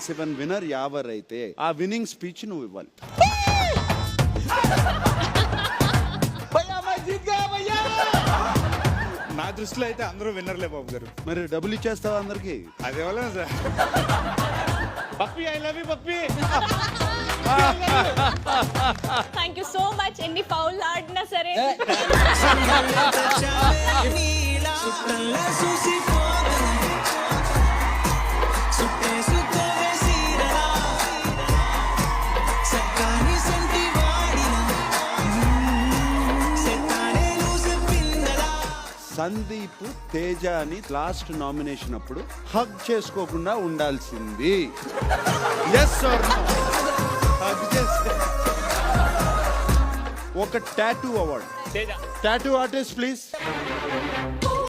7 winner Yawar అయితే ఆ winnowing speech నువ్వు ఇవ్వాలి. నా దృష్టిలో అయితే అందరూ విన్నర్లే బాబు గారు. మరి డబ్బులు ఇచ్చేస్తావా అందరికి? అదే వల్ల సార్. పప్పి ఐ లవ్ యూ పప్పి. Thank you so much. ఎన్ని ఫౌల్ ఆడినా సరే సందీప్ తేజాని లాస్ట్ నామినేషన్ అప్పుడు హగ్ చేసుకోకుండా ఉండాల్సింది. Yes or no? హగ్ చేస్తే ఒక tattoo award. Tattoo artist please.